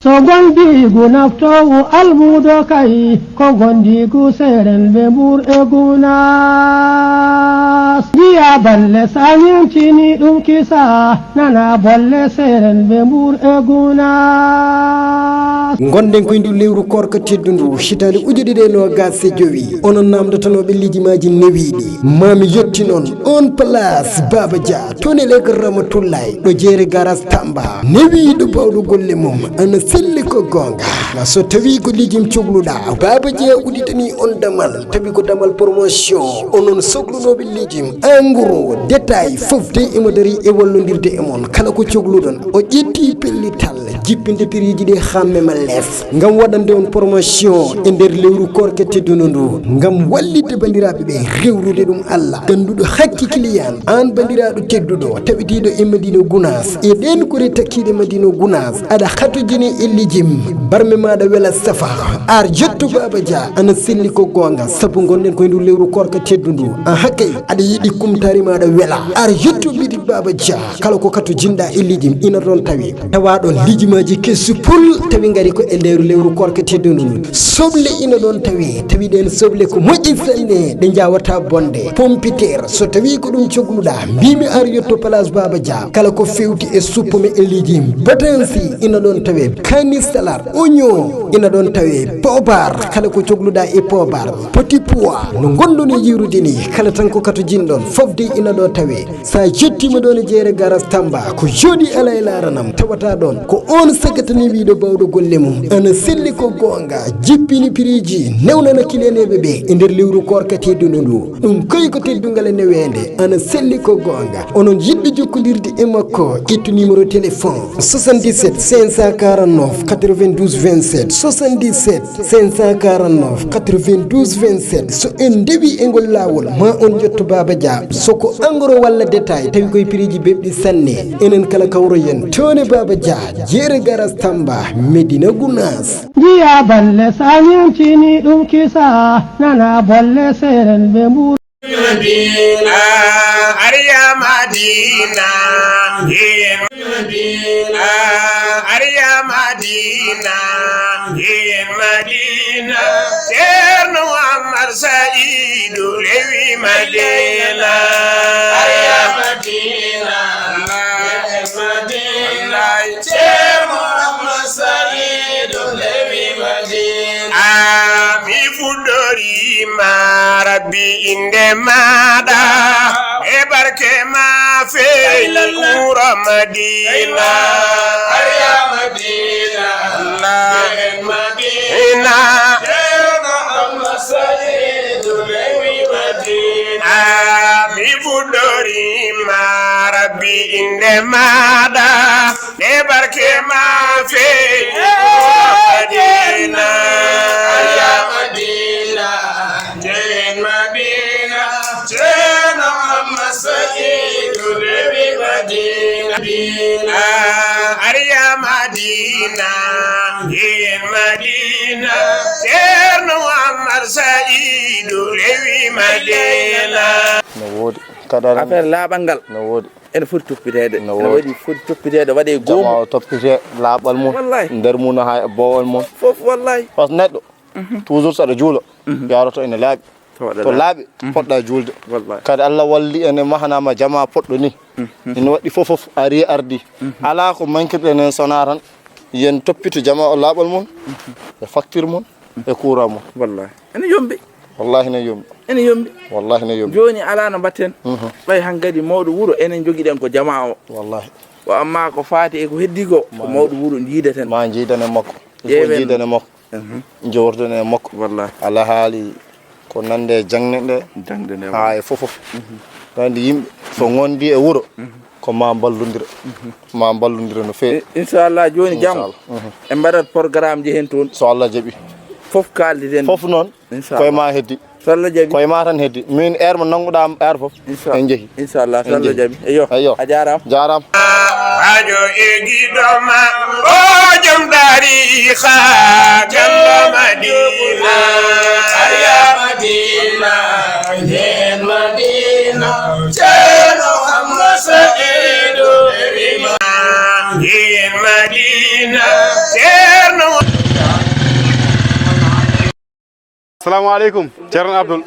So gondi gunaftowo almudo kai ko gondi gu seren be bur e guna jiya balle sanyin tini dum kisa nana bolle seren be bur e guna gonden ko indi lewru korka teddundu hitande ujudide no gasse jowi onon namdotanoɓe lijimaji newiɗi mami yetti noon on place Baba Dia toni lek Ramatoulaye ɗo jeere garas Tamba newiɗo bawɗo golle mum ana selli ko gonga so tawi ko lijim cogluɗa Baba Dia uditani on damal tawi ko damal promotion onon sohlunoɓe lijim en gros détail fof de emo dari e wallodirde e mon kala ko cogluɗon o ƴetti pellital jippinde piriji ɗi hammema lef ngam waɗande on promotion e nder lewru korka tedduno ndu ngam wallide bandiraɓe ɓe rewrude ɗum Allah ganduɗo hakki client an bandiraɗo tedduɗo taɓitiɗo e Madina Gounass e ɗen kori takkiɗe Madina Gounass aɗa hatojini e lijim barme maɗa wela safa ar jetto Baba Dia ana selli ko gonga sabu gonɗen koye ndu lewru korka teddu ndu an hakkay aɗa yiiɗi kumtari maɗa wela ar jetto mbiɗi Baba Dia kala ko kato jinɗa e lijim ina ɗon tawi tawaɗon lijimaji kessu pul tawi gari ko e nder lewru korka teddu ndu soble ina ɗon tawiɗen soble ko moƴƴi sanne ɗe jawata bonde pompiteer so tawi ko ɗum cogluɗa mbimi ar yetto place Baba Dia kala ko fewti e suppome e lijim batansi ina ɗon tawe canis salade oignon ina ɗon tawe pobar kala ko cogluɗa e pobar petit pois no gonɗon e yirude ni kala tan ko kato jinɗon fofde ina ɗo tawe sa jettima ɗon e jeere garas Tamba ko jooɗi ala e laranam tawata ɗon ko on sagatani wiɗo bawɗo golle mum ana selli ko gonga jippini piriji newnana kileneɓe ɓe e nder lewru korka tedduno ndu ɗum koyi ko teddungal e newende ana selli ko gonga onon yiɗɓe jokkodirde e makko ƴettu numéro téléphone 77 549 92 27 77 549 92 27 so en dewi e ngol lawol ma on jotto Baba Dia soko engrais walla détail tawi koye piriji bebɗi sanne enen kala kawroyen tone Baba Dia jeere garas Tamba Medina Gounass jiya balle sanyin tini dum kisa nana bolle seren be bur Madina, Arya Madina, Madina, Arya Madina, Madina, Cherno Amar Saidu Lewi Madina, Arya Madina, Madina, Cherno Amar Saidu Lewi Madina, mi fudori Rabbi inde maɗa e barke ma feeñi wuro Madina Arya Madina Madina Ceerno Allah Sayyidu Lewi Madina mi fuɗɗorima Rabbi inde maɗa e barke ma feeñi wuro Madina Arya Madina Madina, Ceerno Muhammad Sayyidu Lewi Madina, Arya Madina, Madina, Ceerno Muhammad Sayyidu Lewi Madina. No wodi kadara affaire laaɓal no wodi ene foti toppiteede no wodi foti toppiteede waɗe goom jama toppite laaɓal mum wallahi nder mum no ha bowol mum fof wallahi pas neɗɗo toujours saɗa juulo yaroto ene laaɓi to laaɓi poɗɗa juulde kadi Allah walli ene mahanama jama poɗɗo ni ene waɗi fofof ari ardi ala ko mankirɗe enen sona tan yen toppito jama o laaɓal mum e facture mum e courant mum wallahi ene yombi wallahi ne yombi ene yombi wallahi ne yombi joni ala no mbatten ɓay hankkadi mawɗo wuuro enen joguiɗen ko jama o wallahi o amma ko faati e ko heddi ko ko mawɗo wuuro jiideten ma jiidane makko jiidane makko jowordane makko wallahi ala haali ko nande jangne nde ha e fofof kandi yimɓe so gondi e wuuro ko ma ballodira no feewi inchallah joni janggo e mbaɗat programme ji hen toon so Allah jaaɓi fof kalditen fof noon koye ma heddi so Allah jaaɓi koye ma tan heddi min heure mo nanguɗa heure fof en jeehi inchallah so Allah jaaɓi eyo a jarama ajo egidoma o jom tariha jambo Madina Arya Madina Madina Ceerno Muhammad Sayyidu Lewi Madina Assalamu alaikum Ceerno Abdoul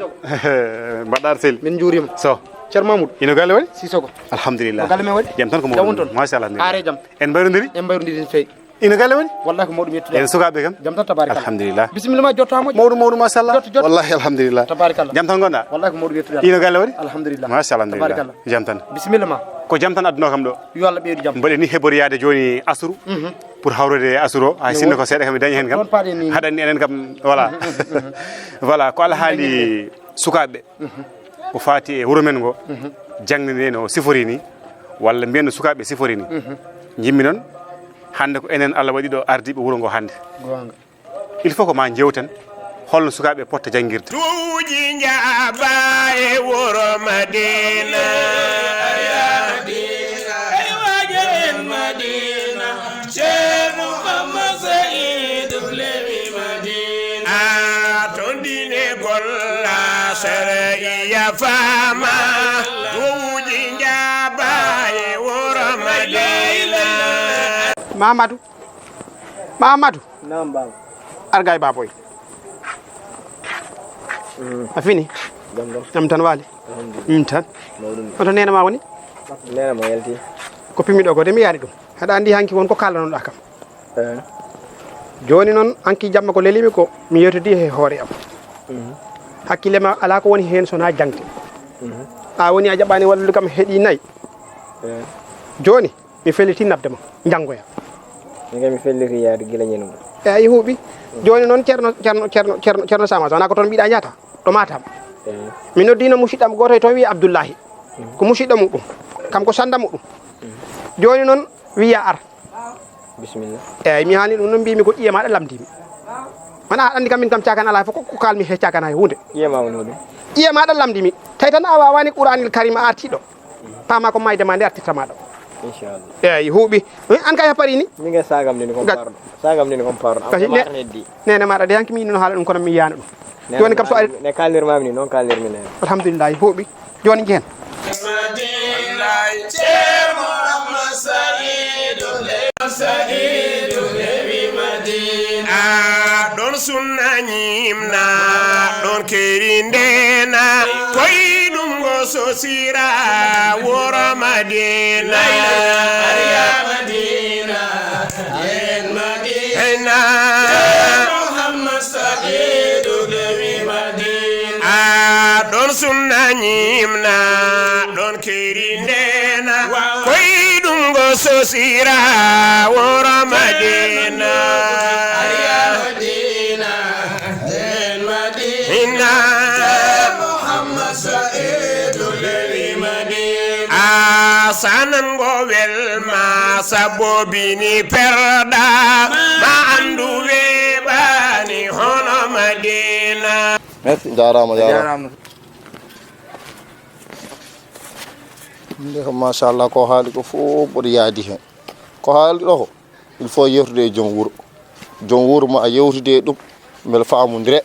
mbaɗɗa sel min juurima so Ceerno Mamoudou ino galle waɗi Sissoko alhamdulillah galle men waɗi jam tan ko mawɗum machallah are jam en mbayrodiri feewi ino galle waɗi wallahi ko mawɗum yettude en sukaɓe kam jam tan tabarikalla alhamdulillah bisimilla ma jotta moƴƴo mawɗum machallah jotto wallahi alhamdulillah tabarikalla jam tan gonɗa wallahi ko mawɗum yettude ino galle waɗi alhamdulillah machallah tabarikalla jam tan bisimilla ma ko jam tan adduno kam ɗo yo Allah ɓeydu jam mbaɗe ni heɓoriyade joni asru pour hawrude asuro hay sinno ko seeɗa kam dañi hen kam haɗanni enen kam voilà voilà ko Allah haali sukaɓeɓe ko fati e wuuro men ngo jangde nde no sifori ni walla mbiyen no sukaɓe sifori ni jimmi noon hande ko enen Allah waɗi ɗo ardiɓe wuuro ngo hande il faut ko ma jewten holno sukaɓe potta jangguirde tuuji jaaba e wuro Madina fama tuuji jaaba e wuro Madina Mamadou naam baba argay baboy a fini jam tan waali tan oto nena ma woni nena mo yalti ko pimiɗo ko de mi yaari ɗum haɗa andi hanki won ko kalanoɗa kam joni noon hanki jamma ko lelimi ko mi yewtodi he hoore am hakkillema ala ko woni hen sona jangte a woni a jaɓani wallude kam heeɗi nayyi joni mi felliti nabdema janggoya mi felliti yaade gila ñenum eyi huuɓi joni noon ceerno sama wona ko toon mbiɗa ñaata ɗo matam mi noddino musidɗam goto toon wiya Abdoullahi ko musidɗo muɗum kam ko sanda muɗum joni noon wiya ar bisimilla eyyi mi haali ɗum noon mbimi ko ƴiye maɗa lamdimi wona aɗa andi kam min kam cakan ala fof ko kalmi he cakan hay hunde ƴiyema woni hoɗum ƴiye maɗa lamdimi tawi tan a wawani Qur'anil Karim a artiɗo pama ko mayde ma nde artirta maɗa inchallah eyyi huuɓi an kay happari ni min ga sagam ni ko parɗo sagam ni ko parɗo kasi nene maɗa de hanki mi no haala ɗum kono mi yiyano ɗum joni kam so ari ne kalnirmami ni noon kalnirmi nene alhamdulillah huuɓi joni jehen ɗon sunna ñimna ɗon keri ndena koye ɗum go sosira wuro Madina ɗon sunna ñimna ɗon keri ndena koye ɗum go sosira wuro Madina sanan go welma sabobini perda ma andu weɓani hono Madina jarama nde ko machallah ko haali ko fof ɓuri yaadi hen ko haali ɗo ko il faut yewtude e joom wuuro ma a yewtude ɗum beele famodire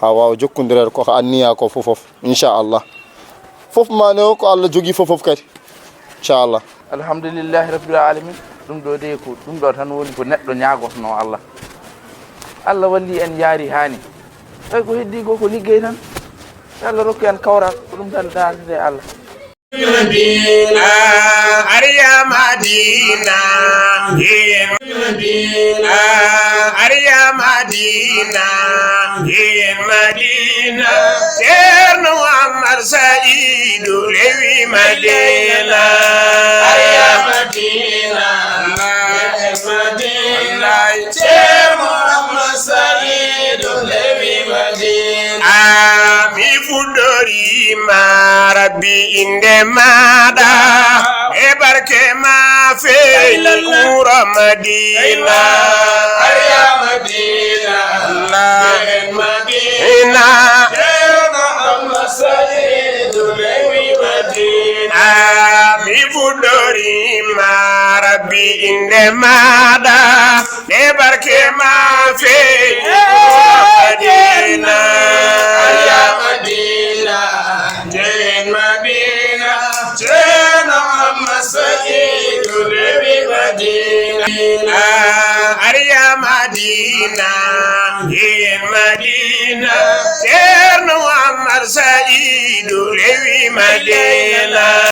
ha wawa jokkodirede koko anniya ko fof inchallah fof mane o ko Allah jogui fof kadi inchallah alhamdulillahi rabbil alamin ɗum ɗo de ko ɗum ɗo tan woni ko neɗɗo ñagotono Allah walli en yaari hani tawi ko heddi ko liggey tan Allah rokki en kawral ko ɗum tan daalde Allah Madina Arya Madina Madina Arya Madina Madina Ceerno Muhammad Saïdou rewi Madina Arya Madina Madina Ceerno Muhammad Saïdou rewi Madina mi fuɗɗorima rabbi inde maɗa e barke ma feeñi wuro Madina Arya Madina Madina Ceerno Muhammad Saïdou rewi Madina mi fuɗɗorima rabbi inde maɗa e barke ma feeñi wuro Madina Arya Madina Madina Ceerno Muhammad Saïdou rewi Madina Arya Madina yen Madina Ceerno Muhammad Saïdu lewi Madina